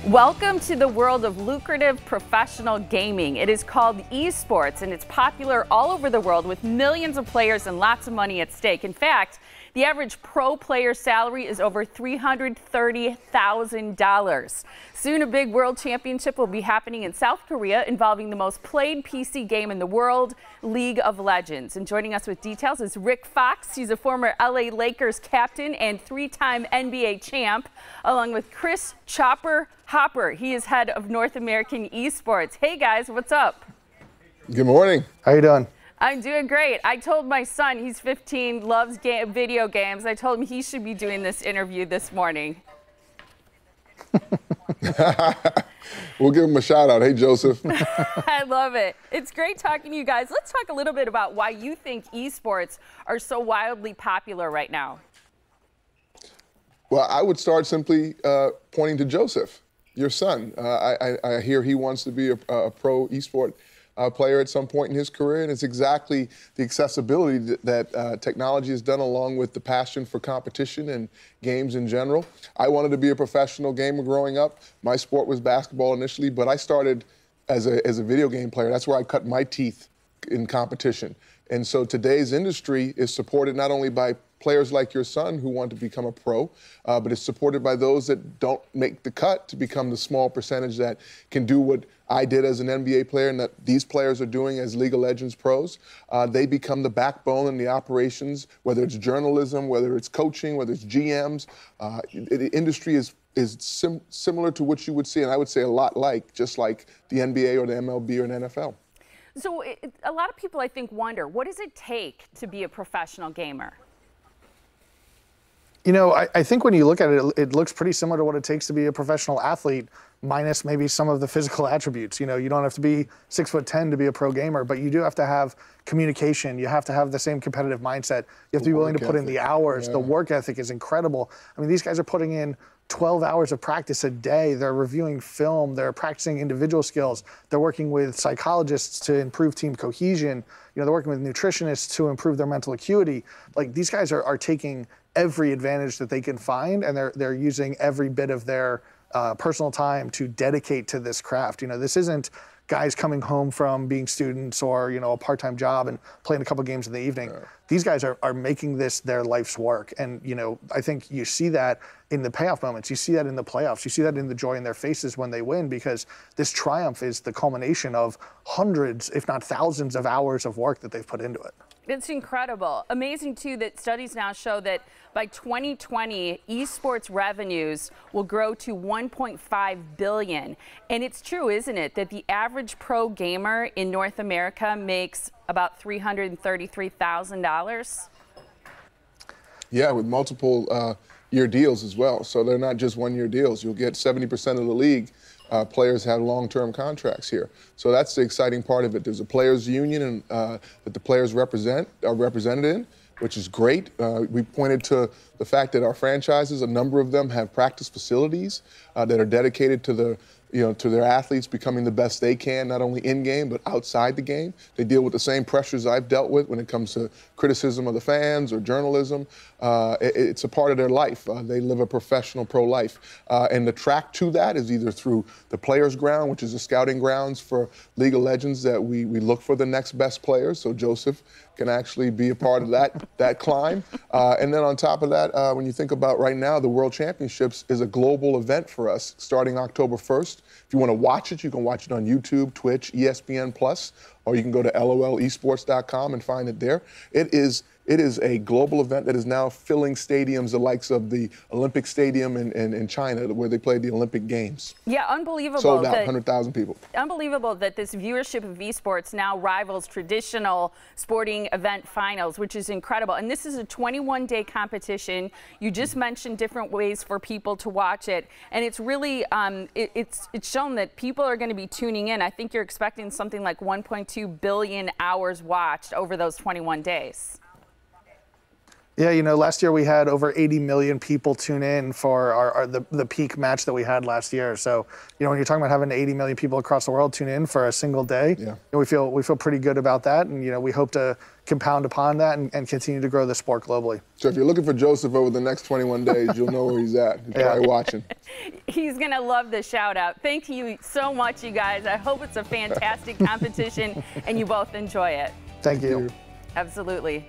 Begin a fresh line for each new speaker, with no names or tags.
Welcome to the world of lucrative professional gaming. It is called esports, and it's popular all over the world with millions of players and lots of money at stake. In fact, the average pro player salary is over $330,000. Soon, a big world championship will be happening in South Korea involving the most played PC game in the world, League of Legends. And joining us with details is Rick Fox. He's a former LA Lakers captain and three-time NBA champ, along with Chris Chopper Hopper. He is head of North American Esports. Hey guys, what's up?
Good morning.
How you doing?
I'm doing great. I told my son, he's 15, loves video games. I told him he should be doing this interview this morning.
We'll give him a shout out. Hey, Joseph.
I love it. It's great talking to you guys. Let's talk a little bit about why you think esports are so wildly popular right now.
Well, I would start simply pointing to Joseph, your son. I hear he wants to be a pro esport player at some point in his career, and it's exactly the accessibility that technology has done, along with the passion for competition and games in general. I wanted to be a professional gamer growing up. My sport was basketball initially, but I started as a video game player. That's where I cut my teeth in competition. And so today's industry is supported not only by players like your son who want to become a pro, but it's supported by those that don't make the cut to become the small percentage that can do what I did as an NBA player and that these players are doing as League of Legends pros. They become the backbone in the operations, whether it's journalism, whether it's coaching, whether it's GMs. The industry is similar to what you would see, and I would say a lot like, just like the NBA or the MLB or an NFL.
So a lot of people, I think, wonder, what does it take to be a professional gamer?
You know, I think when you look at it, it looks pretty similar to what it takes to be a professional athlete, minus maybe some of the physical attributes. You know, you don't have to be 6'10" to be a pro gamer, but you do have to have communication. You have to have the same competitive mindset. You have to be willing to put in the hours. Yeah. The work ethic is incredible. I mean, these guys are putting in 12 hours of practice a day. They're reviewing film. They're practicing individual skills. They're working with psychologists to improve team cohesion. You know, they're working with nutritionists to improve their mental acuity. Like, these guys are taking every advantage that they can find, and they're using every bit of their personal time to dedicate to this craft. You know, this isn't guys coming home from being students or, you know, a part-time job and playing a couple games in the evening. Yeah. These guys are making this their life's work. And, you know, I think you see that in the payoff moments. You see that in the playoffs. You see that in the joy in their faces when they win, because this triumph is the culmination of hundreds, if not thousands, of hours of work that they've put into it.
It's incredible. Amazing, too, that studies now show that by 2020, esports revenues will grow to $1.5 billion. And it's true, isn't it, that the average pro gamer in North America makes about $333,000?
Yeah, with multiple year deals as well. So they're not just one-year deals. You'll get 70% of the league. Players have long-term contracts here. So that's the exciting part of it. There's a players' union that the players are represented in, which is great. We pointed to the fact that our franchises, a number of them have practice facilities that are dedicated to to their athletes becoming the best they can, not only in-game, but outside the game. They deal with the same pressures I've dealt with when it comes to criticism of the fans or journalism. It's a part of their life. They live a professional pro life. And the track to that is either through the Players Ground, which is the scouting grounds for League of Legends that we look for the next best players. So Joseph can actually be a part of that climb. And then on top of that, when you think about right now, the World Championships is a global event for us starting October 1st. If you want to watch it, you can watch it on YouTube, Twitch, ESPN+, or you can go to lolesports.com and find it there. It is a global event that is now filling stadiums the likes of the Olympic Stadium in China, where they play the Olympic Games.
Yeah, unbelievable.
Sold out, 100,000 people. Unbelievable
that this viewership of esports now rivals traditional sporting event finals, which is incredible. And this is a 21-day competition. You just mentioned different ways for people to watch it. And it's really, it's shown that people are going to be tuning in. I think you're expecting something like 1.2 billion hours watched over those 21 days.
Yeah, you know, last year we had over 80 million people tune in for the peak match that we had last year. So, you know, when you're talking about having 80 million people across the world tune in for a single day,
yeah.
we feel pretty good about that. And, you know, we hope to compound upon that and continue to grow the sport globally.
So if you're looking for Joseph over the next 21 days, you'll know where he's at. He's probably watching.
He's going to love the shout out. Thank you so much, you guys. I hope it's a fantastic competition and you both enjoy it.
Thank you.
Absolutely.